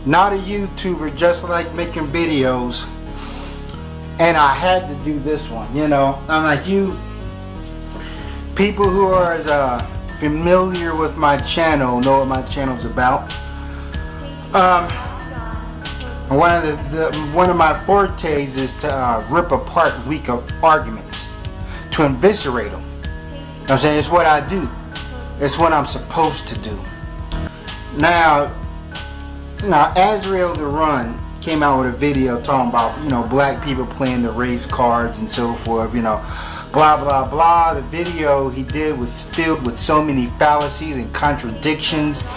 not a YouTuber, just like making videos. And I had to do this one, you know. I'm like, you people who are as familiar with my channel know what my channel's about. One of my fortes is to rip apart weak arguments, to eviscerate them. You know what I'm saying? It's what I do. It's what I'm supposed to do. Now Azriel the Run came out with a video talking about, you know, black people playing the race cards and so forth, you know, blah blah blah. The video he did was filled with so many fallacies and contradictions.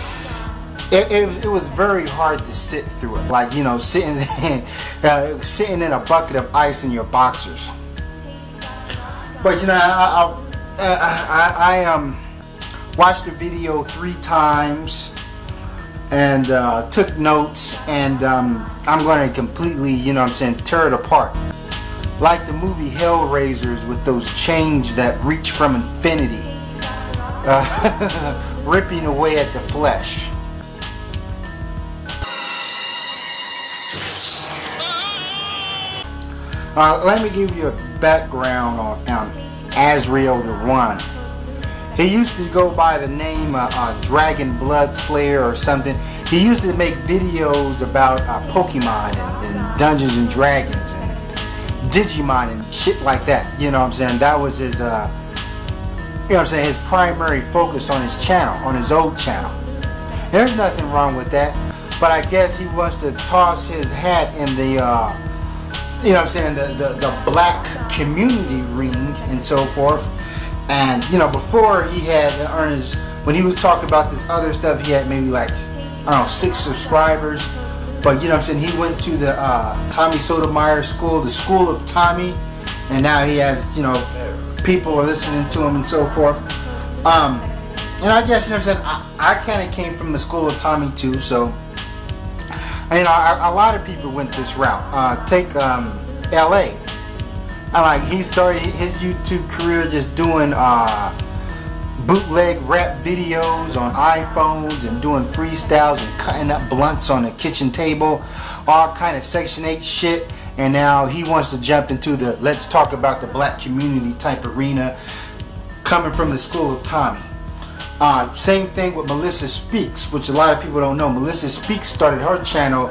It was very hard to sit through it, like, you know, sitting in a bucket of ice in your boxers. But you know, I watched the video 3 times and took notes, and I'm going to completely, you know what I'm saying, tear it apart. Like the movie Hellraisers, with those chains that reach from infinity, ripping away at the flesh. Let me give you a background on Azriel the Run. He used to go by the name Dragon Blood Slayer or something. He used to make videos about Pokemon and Dungeons and Dragons and Digimon and shit like that. You know what I'm saying? That was his, you know what I'm saying, his primary focus on his channel, on his old channel. There's nothing wrong with that, but I guess he wants to toss his hat in the, you know what I'm saying, the black community ring and so forth. And you know, before he had earned his, when he was talking about this other stuff, he had maybe like, I don't know, 6 subscribers. But you know what I'm saying, he went to the Tommy Sotomayor school, the School of Tommy, and now he has, you know, people are listening to him and so forth. And I guess, you know what I'm saying, I kind of came from the School of Tommy too, so you know, a lot of people went this route. Take LA. He started his YouTube career just doing bootleg rap videos on iPhones and doing freestyles and cutting up blunts on the kitchen table, all kind of Section 8 shit. And now he wants to jump into the let's talk about the black community type arena, coming from the School of Tommy. Same thing with Melissa Speaks, which a lot of people don't know. Melissa Speaks started her channel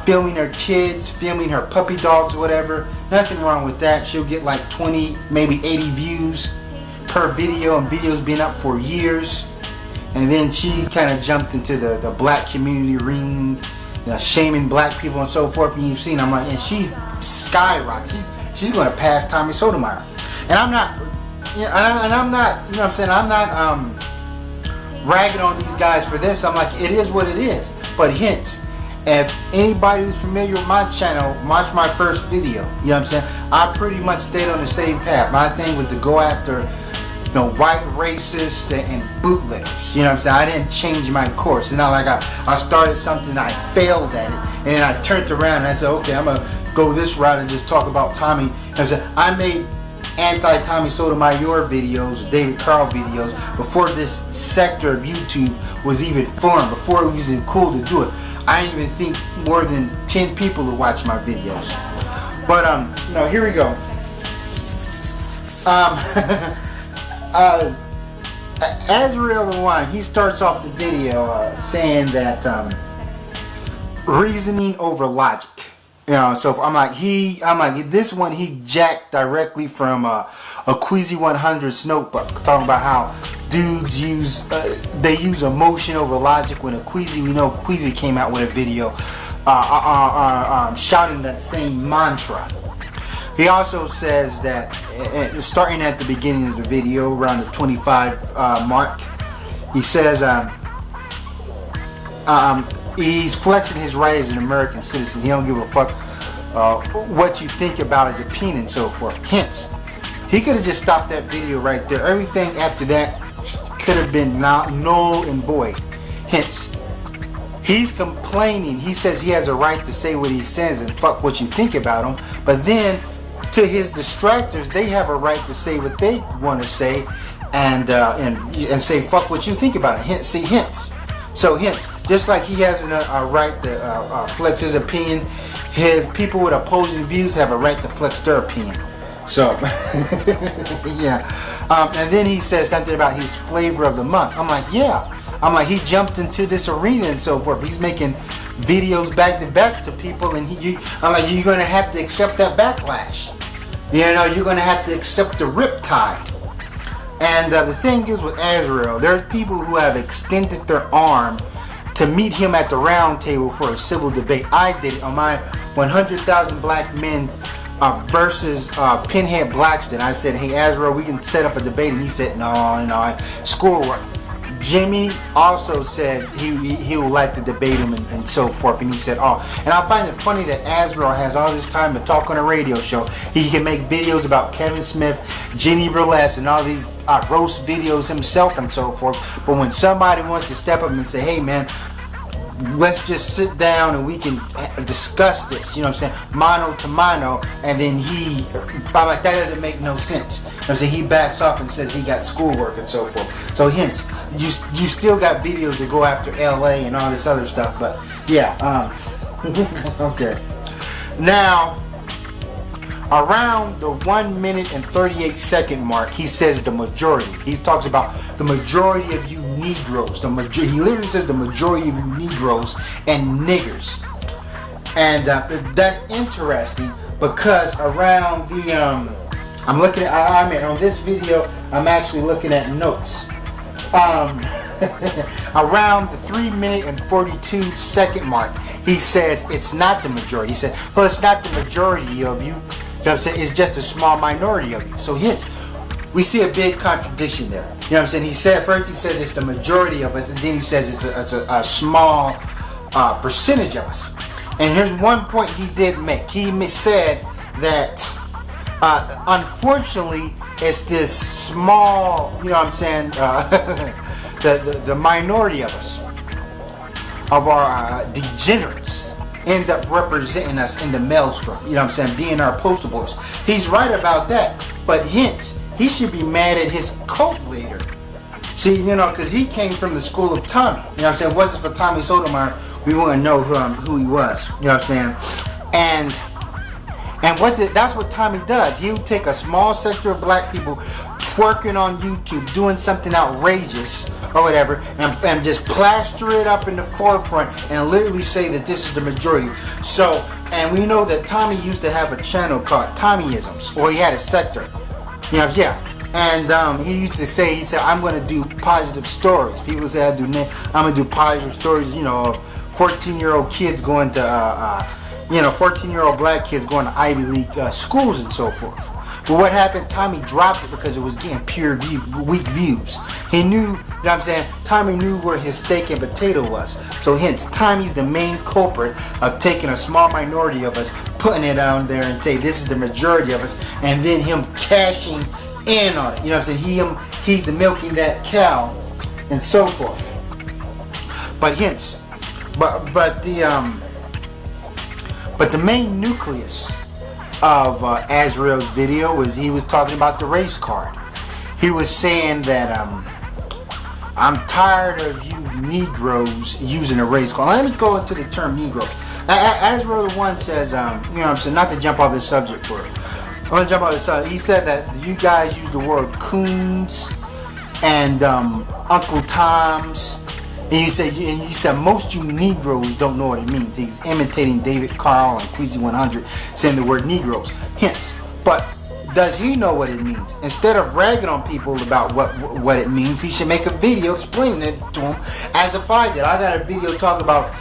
filming her kids, filming her puppy dogs, whatever. Nothing wrong with that. She'll get like 20, maybe 80 views per video, and videos being up for years. And then she kind of jumped into the black community ring, you know, shaming black people and so forth. And you've seen, I'm like, and she's skyrocketed. She's going to pass Tommy Sotomayor. And I'm not, you know, and I'm not, you know what I'm saying, I'm not ragging on these guys for this. I'm like, it is what it is. But hence, if anybody who's familiar with my channel, watch my first video. You know what I'm saying? I pretty much stayed on the same path. My thing was to go after, you know, white racists and bootleggers. You know what I'm saying? I didn't change my course. It's not like I started something, I failed at it, and then I turned around and I said, okay, I'm gonna go this route and just talk about Tommy. You know what I'm saying? I made anti-Tommy Sotomayor videos, David Carl videos, before this sector of YouTube was even formed, before it was even cool to do it. I didn't even think more than 10 people would watch my videos. But you know, here we go. Azriel the One, he starts off the video saying that reasoning over logic. You know, so I'm like this one he jacked directly from a Queasy 100's notebook, talking about how dudes use they use emotion over logic. When we know Queasy came out with a video shouting that same mantra. He also says that starting at the beginning of the video, around the 25 mark, he says he's flexing his right as an American citizen. He don't give a fuck what you think about his opinion and so forth. Hence, he could have just stopped that video right there. Everything after that could have been null and void. Hence, he's complaining. He says he has a right to say what he says and fuck what you think about him. But then, to his distractors, they have a right to say what they want to say and say fuck what you think about it. Hence. So hence, just like he has a right to flex his opinion, his people with opposing views have a right to flex their opinion. So, yeah. And then he says something about his flavor of the month. I'm like, yeah. I'm like, he jumped into this arena and so forth. He's making videos back to back to people, and I'm like, you're gonna have to accept that backlash. You know, you're gonna have to accept the riptide. And the thing is with Azriel, there's people who have extended their arm to meet him at the round table for a civil debate. I did it on my 100,000 Black Men versus Pinhead Blackston. I said, hey Azriel, we can set up a debate, and he said, no, schoolwork. Jimmy also said he would like to debate him and so forth, and he said, and I find it funny that Azriel has all this time to talk on a radio show. He can make videos about Kevin Smith, Jenny Burlesque, and all these roast videos himself and so forth, but when somebody wants to step up and say, hey man, let's just sit down and we can discuss this, you know what I'm saying, mano to mano, and then I'm like, that doesn't make no sense. You know what I'm saying, he backs off and says he got schoolwork and so forth. So hence, you still got videos to go after LA and all this other stuff, but yeah, okay. Now, around the 1 minute and 38 second mark, he says the majority. He talks about the majority of you Negroes. He literally says the majority of you Negroes and niggers. And that's interesting because around the, I'm looking at, on this video, I'm actually looking at notes. Around the 3 minute and 42 second mark, he says it's not the majority. He said, well, it's not the majority of you. You know what I'm saying? It's just a small minority of you. So hence, we see a big contradiction there. You know what I'm saying? He said, first he says it's the majority of us, and then he says it's a small percentage of us. And here's one point he did make. He said that unfortunately it's this small, you know what I'm saying, the minority of us, of our degenerates, end up representing us in the maelstrom, you know what I'm saying, being our poster boys. He's right about that, but hence, he should be mad at his cult leader. See, you know, because he came from the school of Tommy. You know what I'm saying? If it wasn't for Tommy Sotomayor, we wouldn't know who he was. You know what I'm saying? And that's what Tommy does. He would take a small sector of black people twerking on YouTube, doing something outrageous or whatever, and just plaster it up in the forefront and literally say that this is the majority. So, and we know that Tommy used to have a channel called Tommyisms, or he had a sector. You know, yeah. And he used to say, he said, I'm going to do positive stories. People say I'm going to do positive stories, you know, 14-year-old kids going to, 14-year-old black kids going to Ivy League schools and so forth. But what happened, Tommy dropped it because it was getting weak views. He knew, you know what I'm saying, Tommy knew where his steak and potato was. So hence, Tommy's the main culprit of taking a small minority of us, putting it on there and say this is the majority of us, and then him cashing in on it. You know what I'm saying? He's milking that cow and so forth. But hence, but the main nucleus of Azriel's video was he was talking about the race card. He was saying that I'm tired of you Negroes using a race card. Let me go into the term Negroes. Azriel the one says, you know what I'm saying, not to jump off this subject for it. I'm gonna jump off this subject. He said that you guys use the word coons and Uncle Toms. And he said most you Negroes don't know what it means. He's imitating David Carl and Queasy 100, saying the word Negroes. Hence, but does he know what it means? Instead of ragging on people about what it means, he should make a video explaining it to him as if I did. I got a video talking about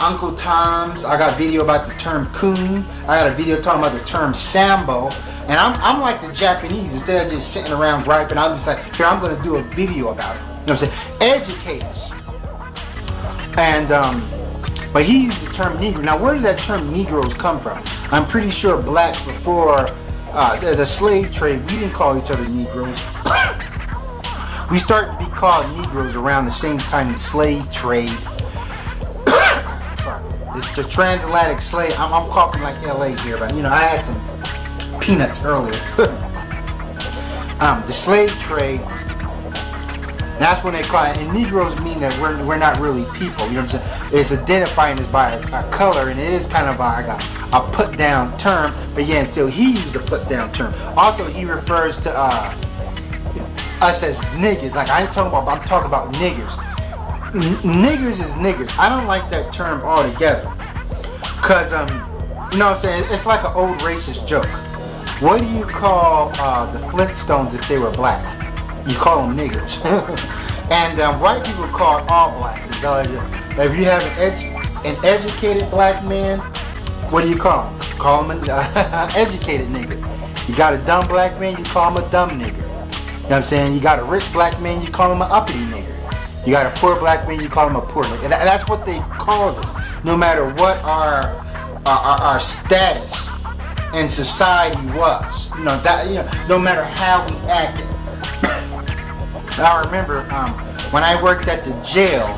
Uncle Toms. I got a video about the term coon. I got a video talking about the term Sambo. And I'm like the Japanese. Instead of just sitting around griping, I'm just like, here, I'm going to do a video about it. You know what I'm saying? Educate us. And but he used the term Negro. Now, where did that term Negroes come from? I'm pretty sure blacks before the slave trade, we didn't call each other Negroes. We started to be called Negroes around the same time the slave trade. Sorry, the transatlantic slave. I'm coughing like LA here, but you know I had some peanuts earlier. The slave trade And that's when they call it. And Negroes mean that we're not really people. You know what I'm saying? It's identifying us by a color, and it is kind of like a put down term. But yeah, and still he used a put down term. Also, he refers to us as niggas. Like I'm talking about niggers. Niggers is niggers. I don't like that term altogether. Cause you know what I'm saying? It's like an old racist joke. What do you call the Flintstones if they were black? You call them niggers. And white people call all blacks. If you have an educated black man, what do you call him? Call him an educated nigger. You got a dumb black man, you call him a dumb nigger. You know what I'm saying? You got a rich black man, you call him an uppity nigger. You got a poor black man, you call him a poor nigger. And that's what they called us. No matter what our status in society was, no matter how we acted. I remember when I worked at the jail,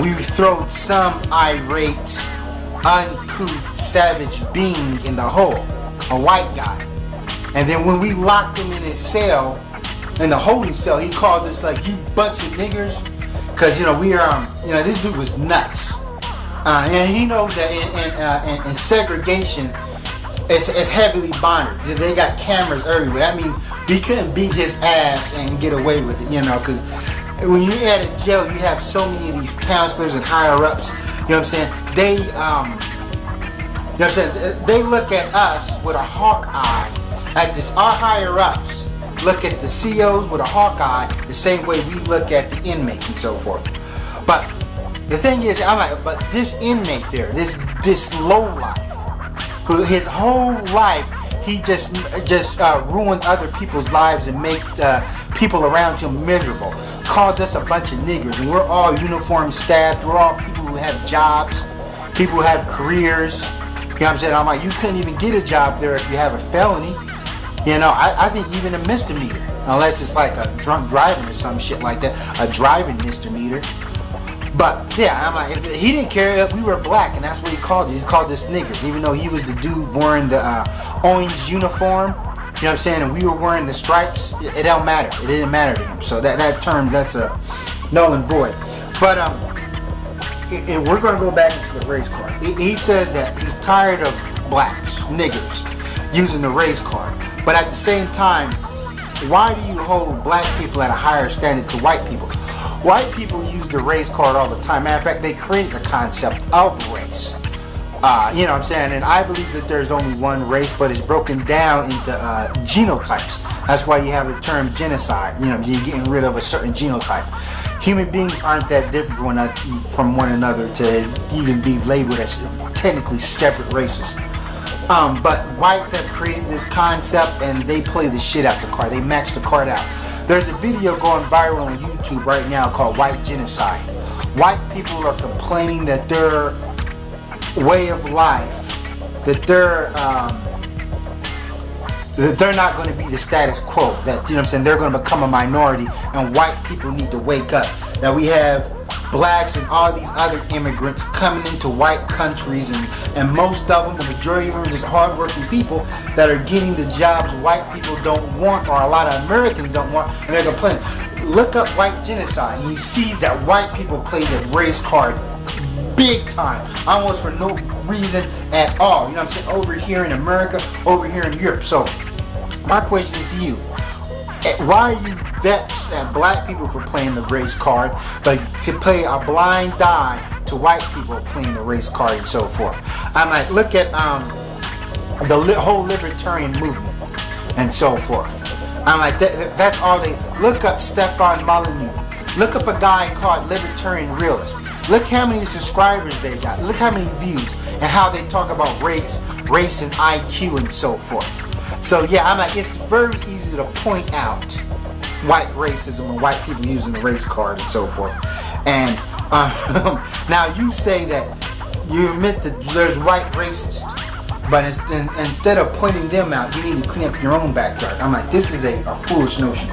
we throwed some irate, uncouth, savage being in the hole, a white guy. And then when we locked him in his cell, in the holding cell, he called us like, you bunch of niggers. Cause we are, this dude was nuts. And he knows that in segregation, it's heavily bonded. They got cameras everywhere. That means we couldn't beat his ass and get away with it, because when you're at a jail, you have so many of these counselors and higher ups. You know what I'm saying? They look at us with a hawk eye. At this, our higher ups look at the COs with a hawk eye the same way we look at the inmates and so forth. But the thing is, but this inmate there, this lowlife, who his whole life he just ruined other people's lives and made people around him miserable. Called us a bunch of niggers, and we're all uniform staffed. We're all people who have jobs, people who have careers. You know what I'm saying? I'm like, you couldn't even get a job there if you have a felony. I think even a misdemeanor, unless it's like a drunk driving or some shit like that, a driving misdemeanor. But yeah, I'm like, he didn't care that we were black, and that's what he called us. He called us niggers, even though he was the dude wearing the orange uniform. You know what I'm saying? And we were wearing the stripes. It don't matter. It didn't matter to him. So that term, that's a null and void. But and we're gonna go back into the race card. He says that he's tired of blacks, niggers, using the race card. But at the same time, why do you hold black people at a higher standard to white people? White people use the race card all the time. Matter of fact, they created a concept of race. You know what I'm saying? And I believe that there's only one race, but it's broken down into genotypes. That's why you have the term genocide. You're getting rid of a certain genotype. Human beings aren't that different from one another to even be labeled as technically separate races. But whites have created this concept, and they play the shit out the card. They max the card out. There's a video going viral on YouTube right now called White Genocide. White people are complaining that their way of life, that they're not going to be the status quo. That, they're going to become a minority, and white people need to wake up. That we have blacks and all these other immigrants coming into white countries, and most of them, the majority of them, are just hardworking people that are getting the jobs white people don't want, or a lot of Americans don't want, and they're complaining. Look up white genocide, and you see that white people play the race card big time, almost for no reason at all. You know what I'm saying? Over here in America, over here in Europe. So my question is to you: why are you vexed at black people for playing the race card, but to play a blind eye to white people playing the race card and so forth? I might look at the whole libertarian movement and so forth. I'm like, that's all they look up. Stefan Molyneux. Look up a guy called Libertarian Realist. Look how many subscribers they got. Look how many views, and how they talk about race and IQ and so forth. So yeah, I'm like, it's very easy to point out white racism and white people using the race card and so forth. And now you say that you admit that there's white racists, but instead of pointing them out, you need to clean up your own backyard. I'm like, this is a foolish notion.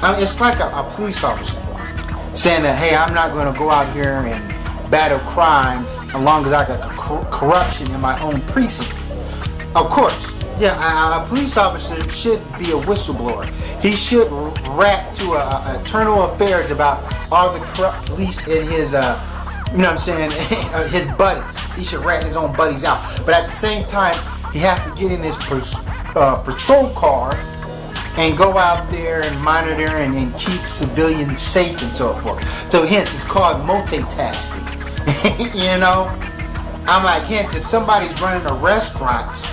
I mean, it's like a police officer saying that, hey, I'm not going to go out here and battle crime as long as I got corruption in my own precinct. Of course, Yeah, a police officer should be a whistleblower. He should rat to internal affairs about all the corrupt police in his, you know what I'm saying, his buddies. He should rat his own buddies out. But at the same time, he has to get in his patrol car and go out there and monitor and keep civilians safe and so forth. So hence, it's called multitasking. You know? I'm like, hence, if somebody's running a restaurant,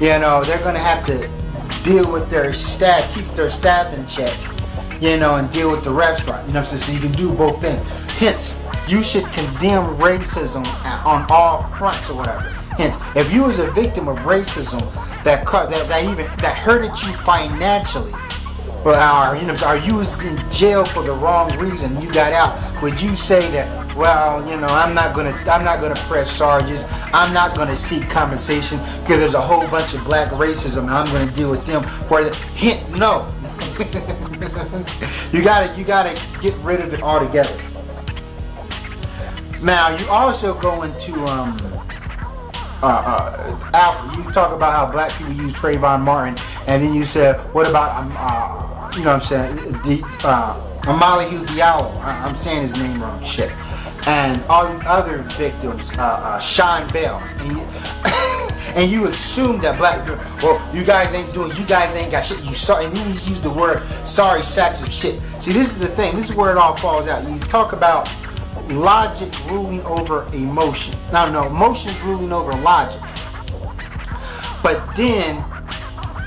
you know, they're going to have to deal with their staff, keep their staff in check, you know, and deal with the restaurant. You know what I'm saying? So you can do both things. Hence, you should condemn racism on all fronts or whatever. Hence, if you was a victim of racism that hurted you financially, or you know, or you was in jail for the wrong reason, you got out, would you say that, well, you know, I'm not gonna press charges, I'm not gonna seek compensation because there's a whole bunch of black racism and I'm gonna deal with them for the hint? No. you gotta get rid of it altogether. Now you also go into Alfred, you talk about how black people use Trayvon Martin, and then you said, what about you know what I'm saying, Amalihu Diallo, I'm saying his name wrong, shit, and all these other victims, Sean Bell, and you assume that black, well, you guys ain't got shit, you saw, and then you use the word sorry sacks of shit. See, this is the thing, this is where it all falls out. You talk about logic ruling over emotion. No, emotion's ruling over logic. But then,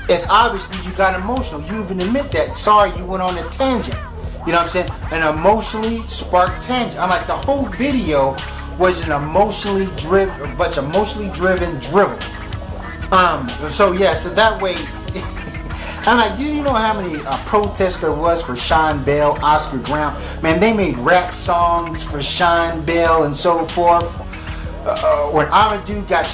it's obviously you got emotional. You even admit that. Sorry, you went on a tangent. You know what I'm saying? An emotionally sparked tangent. I'm like, the whole video was an emotionally driven, a bunch of emotionally driven drivel. So yeah, so that way, I'm like, do you know how many protests there was for Sean Bell, Oscar Grant? Man, they made rap songs for Sean Bell and so forth. When Amadou got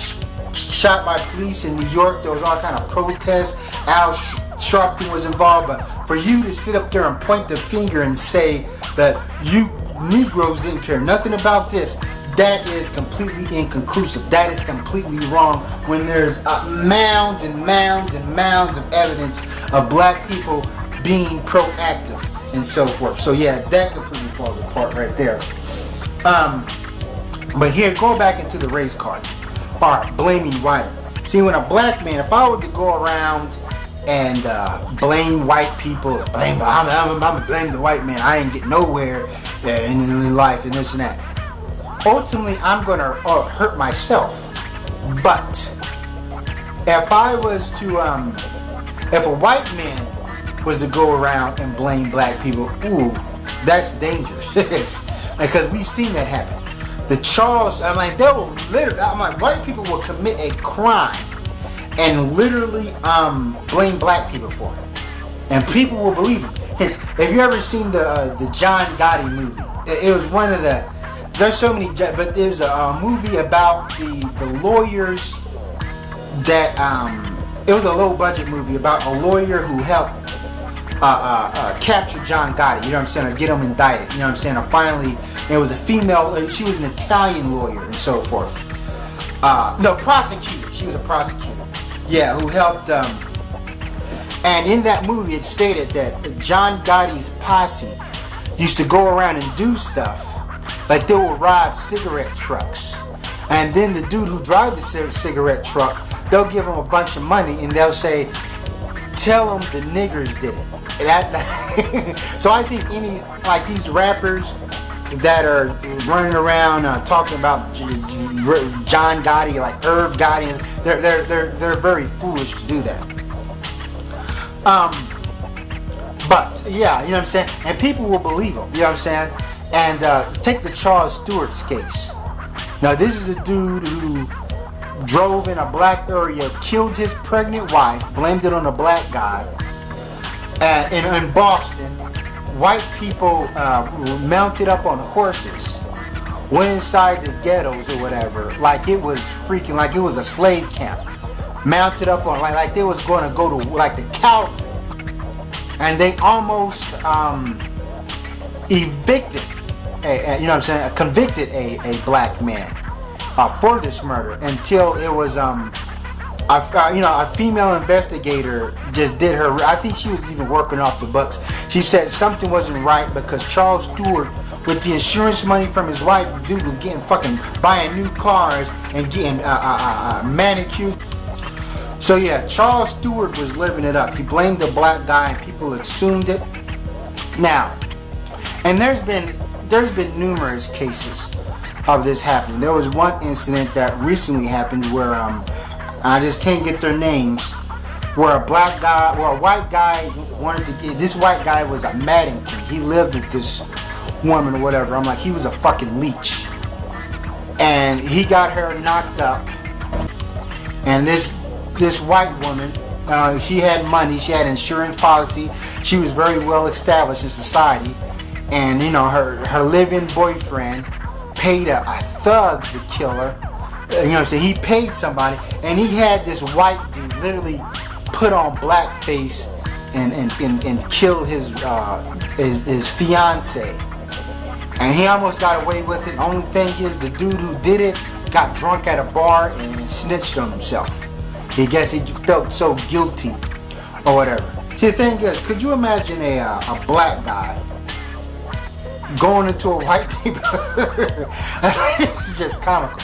shot by police in New York, there was all kind of protests. Al Sharpton was involved, but for you to sit up there and point the finger and say that you Negroes didn't care nothing about this, that is completely inconclusive. That is completely wrong when there's mounds and mounds and mounds of evidence of black people being proactive and so forth. So yeah, that completely falls apart right there. But here, go back into the race card. Alright, blaming white. See, when a black man, if I were to go around and blame white people, I'm gonna blame the white man, I ain't get nowhere in life and this and that. Ultimately, I'm gonna hurt myself. But if I was to, if a white man was to go around and blame black people, ooh, that's dangerous. Because we've seen that happen. The Charles, I'm like, they will literally, I'm like, white people will commit a crime and literally blame black people for it, and people will believe them. Hence, have you ever seen the John Gotti movie? It was one of the. There's so many, but there's a movie about the lawyers that it was a low budget movie about a lawyer who helped capture John Gotti. You know what I'm saying? Or get him indicted. You know what I'm saying? Or finally, it was a female. She was an Italian lawyer and so forth. No, prosecutor. She was a prosecutor. Yeah, who helped. And in that movie, it stated that John Gotti's posse used to go around and do stuff. Like they will rob cigarette trucks, and then the dude who drives the cigarette truck, they'll give him a bunch of money, and they'll say, "Tell them the niggers did it." So I think any like these rappers that are running around talking about John Gotti, like Irv Gotti, they're very foolish to do that. But yeah, you know what I'm saying, and people will believe them. You know what I'm saying. And take the Charles Stewart's case. Now this is a dude who drove in a black area, killed his pregnant wife, blamed it on a black guy. And in Boston, white people mounted up on horses, went inside the ghettos or whatever, like it was freaking, like it was a slave camp. Mounted up on, like they was going to go to like the cavalry. And they almost evicted, you know what I'm saying, convicted a black man for this murder until it was a female investigator just did her. I think she was even working off the books. She said something wasn't right because Charles Stewart, with the insurance money from his wife, the dude was getting fucking buying new cars and getting manicures. So yeah, Charles Stewart was living it up. He blamed the black guy and people assumed it. Now, and there's been numerous cases of this happening. There was one incident that recently happened where I just can't get their names, where a white guy wanted to get, this white guy was a Madden kid. He lived with this woman or whatever. I'm like, he was a fucking leech. And he got her knocked up. And this white woman, she had money, she had insurance policy, she was very well established in society. And her live-in boyfriend paid a thug to kill her. So he paid somebody, and he had this white dude literally put on blackface and kill his fiance. And he almost got away with it. Only thing is, the dude who did it got drunk at a bar and snitched on himself. He felt so guilty or whatever. See, the thing is, could you imagine a black guy going into a white neighborhood? This is just comical.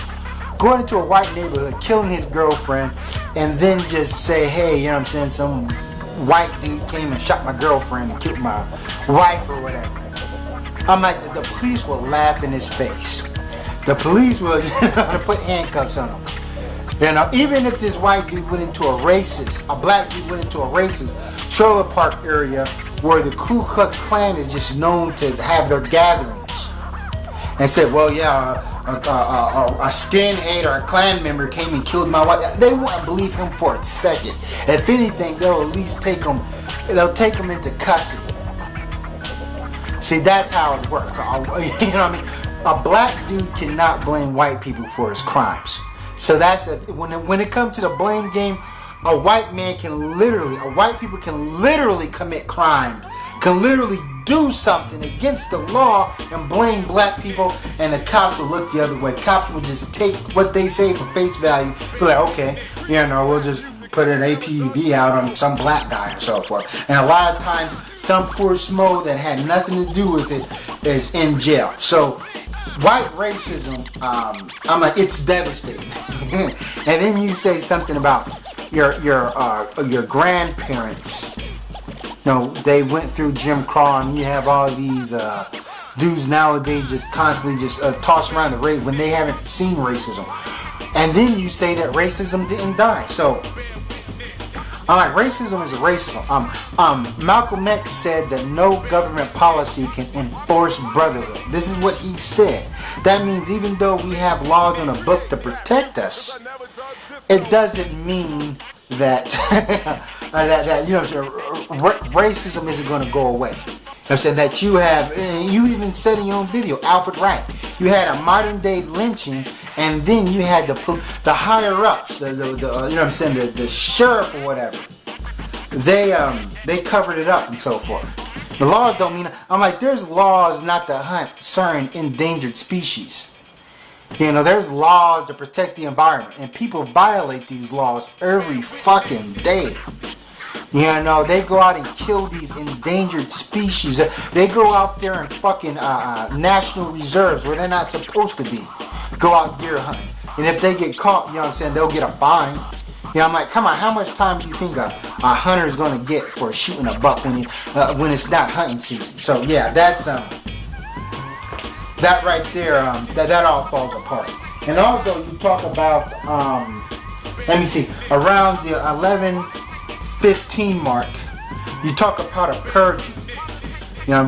Going into a white neighborhood, killing his girlfriend, and then just say, hey, some white dude came and shot my girlfriend and killed my wife or whatever. I'm like, the police will laugh in his face. The police will put handcuffs on him. Even if this white dude went into a black dude went into a racist trailer park area where the Ku Klux Klan is just known to have their gatherings, and said, well, yeah, a skinhead or a Klan member came and killed my wife, they won't believe him for a second. If anything, they'll at least take him into custody. See, that's how it works. A black dude cannot blame white people for his crimes. So that's when it comes to the blame game, white people can literally commit crimes, can literally do something against the law and blame black people, and the cops will look the other way. Cops will just take what they say for face value. Be like, okay, we'll just put an APB out on some black guy and so forth. And a lot of times, some poor smo that had nothing to do with it is in jail. So white racism, I'm like, it's devastating. And then you say something about your grandparents. They went through Jim Crow, and you have all these dudes nowadays just constantly just toss around the race when they haven't seen racism. And then you say that racism didn't die. So I'm like, racism is racism. Malcolm X said that no government policy can enforce brotherhood. This is what he said. That means even though we have laws on a book to protect us, it doesn't mean that racism isn't going to go away. I'm saying that you even said in your own video, Alfred Wright, you had a modern day lynching, and then you had the higher ups, the sheriff or whatever. They covered it up and so forth. The laws don't mean. I'm like, there's laws not to hunt certain endangered species. There's laws to protect the environment, and people violate these laws every fucking day. They go out and kill these endangered species. They go out there in fucking national reserves where they're not supposed to be. Go out deer hunting. And if they get caught, they'll get a fine. I'm like, come on, how much time do you think a hunter is going to get for shooting a buck when it's not hunting season? So yeah, that's that right there, that all falls apart. And also you talk about, let me see, around the 11:15 mark, you talk about a purging,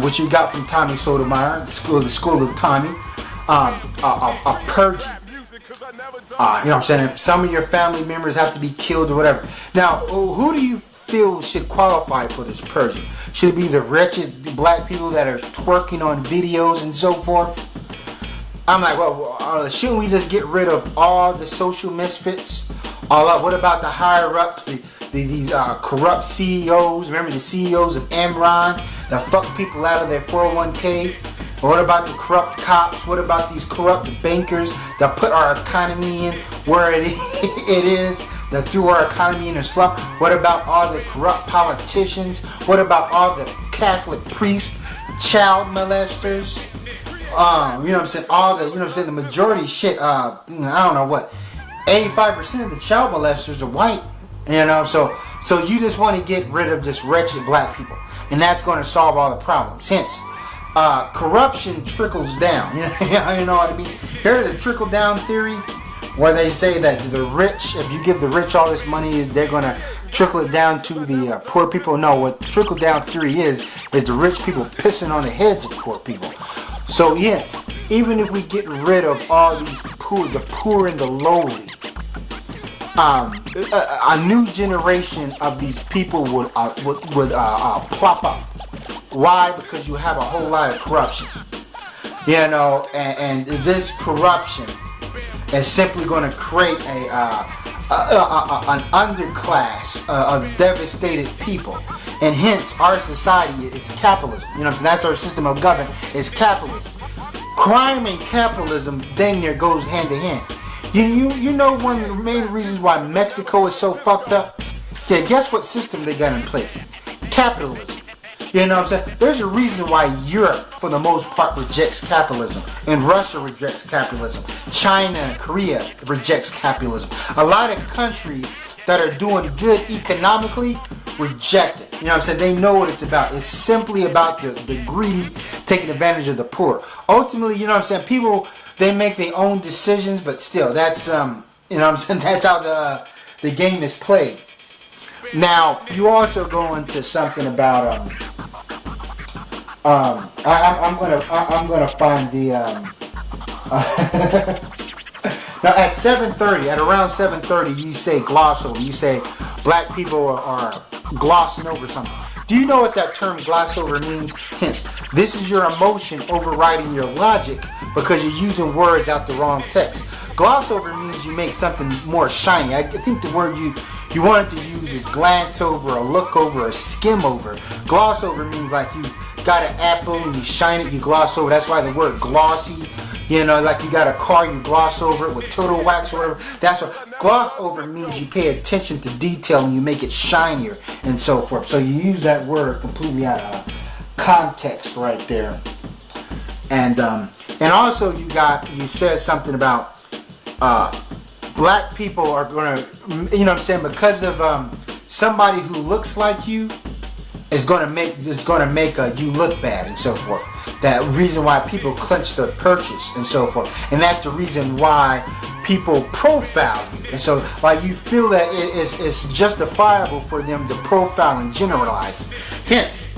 which you got from Tommy Sotomayor, the school of Tommy, a purging. If some of your family members have to be killed or whatever. Now, who do you feel should qualify for this purging? Should it be the wretched black people that are twerking on videos and so forth? I'm like, well, shouldn't we just get rid of all the social misfits? What about the higher ups, these corrupt CEOs? Remember the CEOs of Enron that fuck people out of their 401k? What about the corrupt cops? What about these corrupt bankers that put our economy in where it is, that threw our economy in a slump? What about all the corrupt politicians? What about all the Catholic priests, child molesters? You know what I'm saying? All the, you know what I'm saying, the majority shit, I don't know what, 85% of the child molesters are white. You know, so you just want to get rid of just wretched black people, and that's going to solve all the problems. Hence, corruption trickles down. You know what I mean? Here's the trickle down theory, where they say that the rich, if you give the rich all this money, they're going to trickle it down to the poor people. No, what trickle down theory is the rich people pissing on the heads of poor people. So yes, even if we get rid of all these poor, the poor and the lowly, a new generation of these people would plop up. Why? Because you have a whole lot of corruption, you know, and this corruption is simply going to create an underclass of devastated people, and hence our society is capitalism. You know what I'm saying? That's our system of government, is capitalism. Crime and capitalism dang near goes hand to hand. You know one of the main reasons why Mexico is so fucked up? Yeah, guess what system they got in place? Capitalism. You know what I'm saying? There's a reason why Europe, for the most part, rejects capitalism. And Russia rejects capitalism. China and Korea rejects capitalism. A lot of countries that are doing good economically reject it. You know what I'm saying? They know what it's about. It's simply about the greedy taking advantage of the poor. Ultimately, you know what I'm saying? People, they make their own decisions, but still, that's, you know what I'm saying? That's how the game is played. Now, you also go into something about, I'm gonna find the, now at 7:30, at around 7:30, you say gloss over. You say black people are glossing over something. Do you know what that term gloss over means? Hence, this is your emotion overriding your logic because you're using words out the wrong text. Gloss over means you make something more shiny. I think the word you wanted to use is glance over, or look over, or skim over. Gloss over means like you got an apple and you shine it, you gloss over. That's why the word glossy, you know, like you got a car, you gloss over it with Total Wax or whatever. That's what gloss over means. You pay attention to detail and you make it shinier and so forth. So you use that word completely out of context right there. And also you said something about black people are gonna, you know what I'm saying, because of somebody who looks like you is gonna make you look bad and so forth. That reason why people clench their purchase and so forth, and that's the reason why people profile you. And so, like, you feel that it's justifiable for them to profile and generalize. Hence,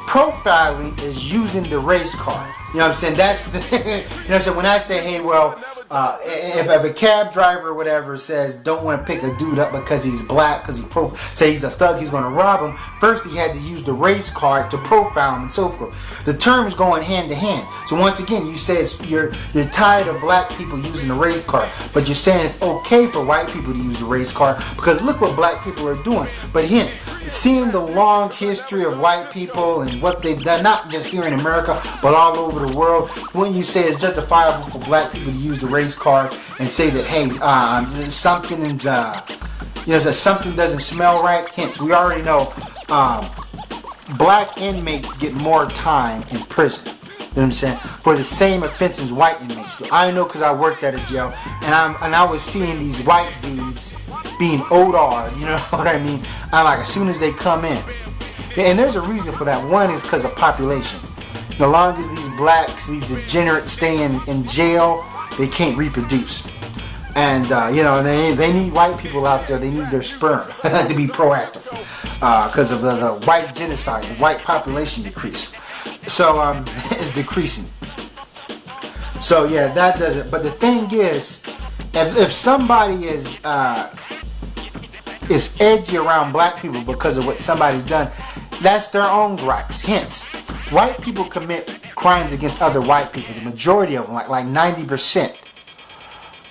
profiling is using the race card. You know what I'm saying? That's the, you know what I'm saying? When I say, hey, well, if a cab driver or whatever says don't want to pick a dude up because he's black, because say he's a thug, he's going to rob him, first he had to use the race card to profile him and so forth. The terms going hand to hand. So once again, you say you're tired of black people using the race card, but you're saying it's okay for white people to use the race card because look what black people are doing. But hence, seeing the long history of white people and what they've done, not just here in America, but all over the world, when you say it's justifiable for black people to use the race card and say that, hey, something is, you know, that something doesn't smell right. Hence, we already know black inmates get more time in prison. You know what I'm saying? For the same offenses white inmates do. I know because I worked at a jail, and I was seeing these white dudes being ODR. You know what I mean? I'm like, as soon as they come in, and there's a reason for that. One is because of population. The longest these blacks, these degenerates stay in jail, they can't reproduce. And, you know, they need white people out there. They need their sperm to be proactive because of the white genocide, the white population decrease. So it's decreasing. So, yeah, that does it. But the thing is, if somebody is edgy around black people because of what somebody's done, that's their own gripes. Hence, white people commit crimes against other white people. The majority of them, like 90%. You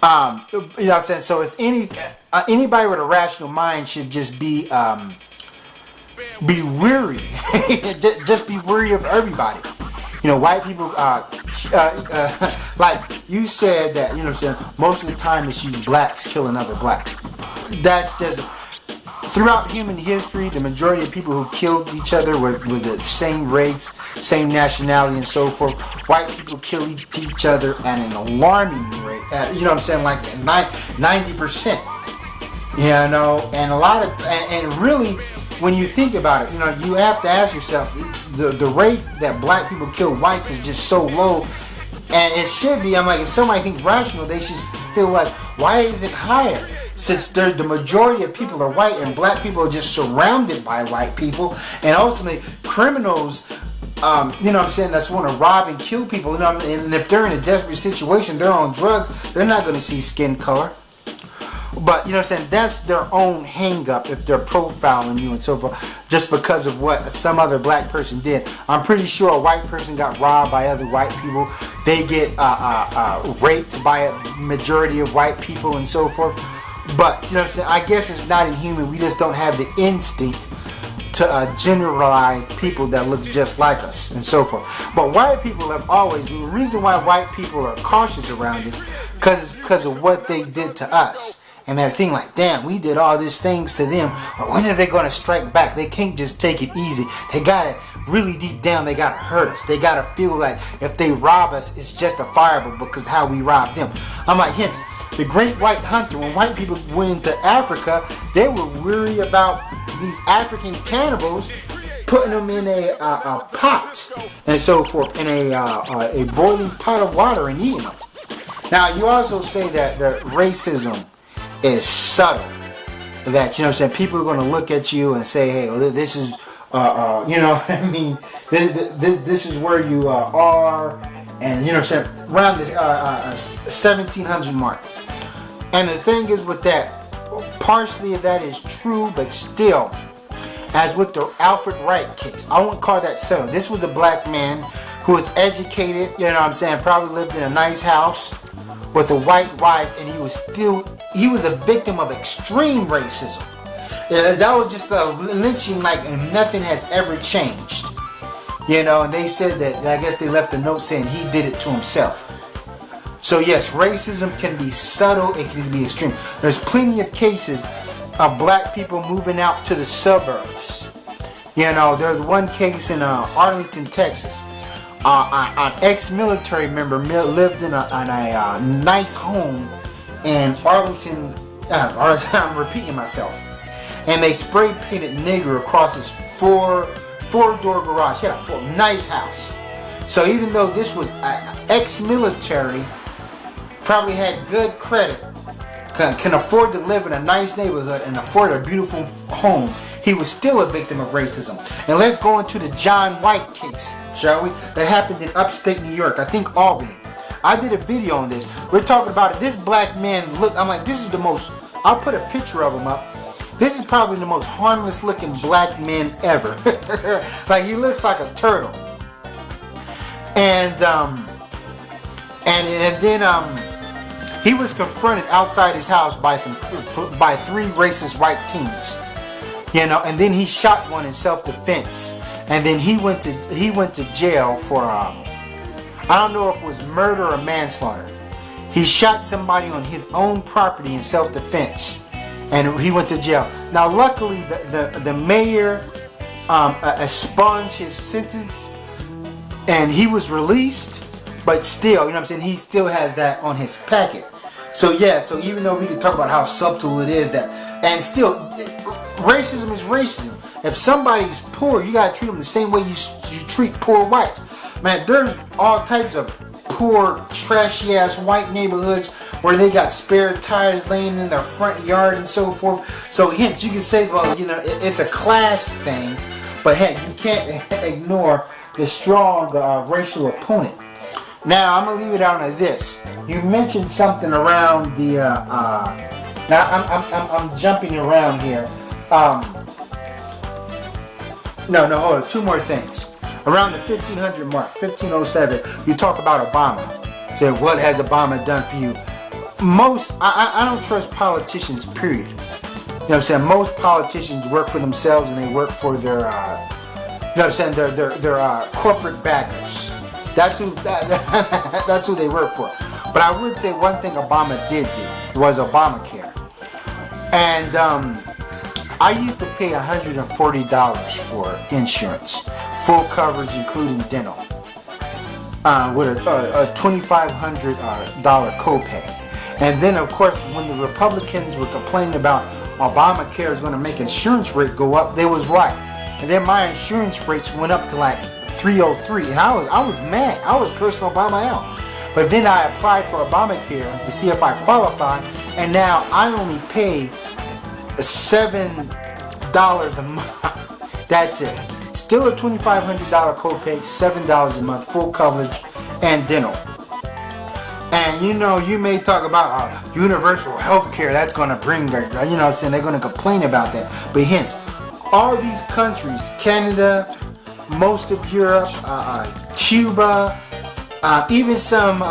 know what I'm saying? So if anybody with a rational mind should just be weary, just be weary of everybody. white people, like you said that, most of the time it's you blacks killing other blacks. That's just, throughout human history, the majority of people who killed each other were the same race, same nationality, and so forth. White people kill each other at an alarming rate, like 90%. And a lot of, and really, when you think about it, you have to ask yourself, the rate that black people kill whites is just so low, and it should be. I'm like, if somebody thinks rational, they should feel like, why is it higher? Since the majority of people are white and black people are just surrounded by white people, and ultimately criminals, that's want to rob and kill people, and if they're in a desperate situation, they're on drugs, they're not going to see skin color. But, that's their own hang up if they're profiling you and so forth, just because of what some other black person did. I'm pretty sure a white person got robbed by other white people. They get raped by a majority of white people and so forth. But, I guess it's not inhuman. We just don't have the instinct to generalize people that look just like us and so forth. But white people have always, the reason why white people are cautious around this, because of what they did to us. And they're thinking like, damn, we did all these things to them, but when are they going to strike back? They can't just take it easy. They got to, really deep down, they got to hurt us. They got to feel like if they rob us, it's justifiable because how we robbed them. I'm like, hence, the great white hunter, when white people went into Africa, they were worried about these African cannibals putting them in a pot and so forth, in a boiling pot of water and eating them. Now, you also say that the racism is subtle, that people are going to look at you and say, hey, this is this is where you are, and around the 1700 mark. And the thing is with that, partially that is true, but still, as with the Alfred Wright case, I won't call that subtle. This was a black man who was educated, probably lived in a nice house with a white wife, and he was a victim of extreme racism. That was just a lynching like nothing has ever changed. And they said that, I guess they left a note saying he did it to himself. So yes, racism can be subtle, it can be extreme. There's plenty of cases of black people moving out to the suburbs. There's one case in Arlington, Texas. An ex-military member lived in a nice home in Arlington. I'm repeating myself. And they spray painted nigger across his four-door garage. He had a nice house. So even though this was ex-military, probably had good credit, can afford to live in a nice neighborhood and afford a beautiful home, he was still a victim of racism. And let's go into the John White case, shall we? That happened in upstate New York, I think Albany. I did a video on this. We're talking about it. This black man, look, I'm like, this is the most, I'll put a picture of him up. This is probably the most harmless looking black man ever. Like, he looks like a turtle. And then he was confronted outside his house by three racist white teens. And then he shot one in self-defense. And then he went to jail for I don't know if it was murder or manslaughter. He shot somebody on his own property in self-defense, and he went to jail. Now, luckily, the mayor expunged his sentence, and he was released. But still, he still has that on his packet. So yeah, so even though we can talk about how subtle it is, that, and still, racism is racism. If somebody's poor, you gotta treat them the same way you treat poor whites. Man, there's all types of poor, trashy ass white neighborhoods where they got spare tires laying in their front yard and so forth. So hence, you can say, well, it's a class thing, but hey, you can't ignore the strong racial opponent. Now, I'm gonna leave it out on this. You mentioned something around the. Now I'm jumping around here. No, hold on. Two more things. Around the 1500 mark, 1507, you talk about Obama. Say, what has Obama done for you? I don't trust politicians, period. You know what I'm saying? Most politicians work for themselves and they work for their, their corporate backers. That's who that's who they work for. But I would say one thing Obama did do was Obamacare. And I used to pay $140 for insurance, full coverage including dental, with a $2,500 copay. And then of course when the Republicans were complaining about Obamacare is going to make insurance rate go up, they was right. And then my insurance rates went up to like $303, and I was mad. I was cursing Obama out. But then I applied for Obamacare to see if I qualified, and now I only pay $7 a month. That's it. Still a $2,500 copay, $7 a month, full coverage, and dental. And you know, you may talk about universal health care, that's going to bring, you know what I'm saying, they're going to complain about that. But hence, all these countries, Canada, most of Europe, Cuba, even some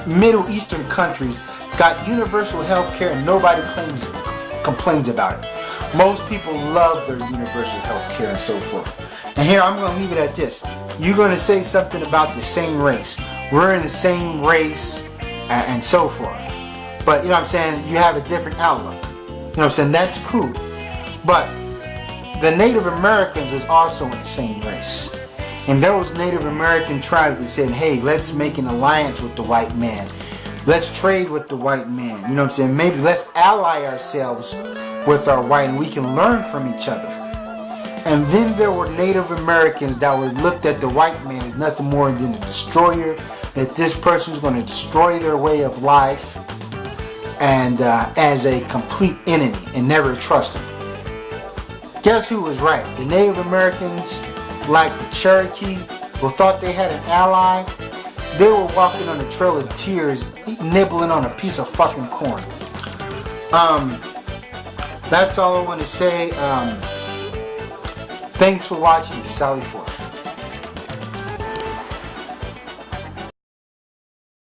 Middle Eastern countries got universal health care and nobody complains about it. Most people love their universal health care and so forth. And here I'm going to leave it at this. You're going to say something about the same race. We're in the same race and so forth. But you know what I'm saying, you have a different outlook. You know what I'm saying, that's cool. But the Native Americans was also in the same race. And those Native American tribes that said, hey, let's make an alliance with the white man. Let's trade with the white man. You know what I'm saying? Maybe let's ally ourselves with our white and we can learn from each other. And then there were Native Americans that were looked at the white man as nothing more than a destroyer, that this person is going to destroy their way of life, and as a complete enemy and never trust them. Guess who was right? The Native Americans, like the Cherokee, who thought they had an ally, they were walking on the Trail of Tears, nibbling on a piece of fucking corn. That's all I want to say. Thanks for watching. Sally Ford.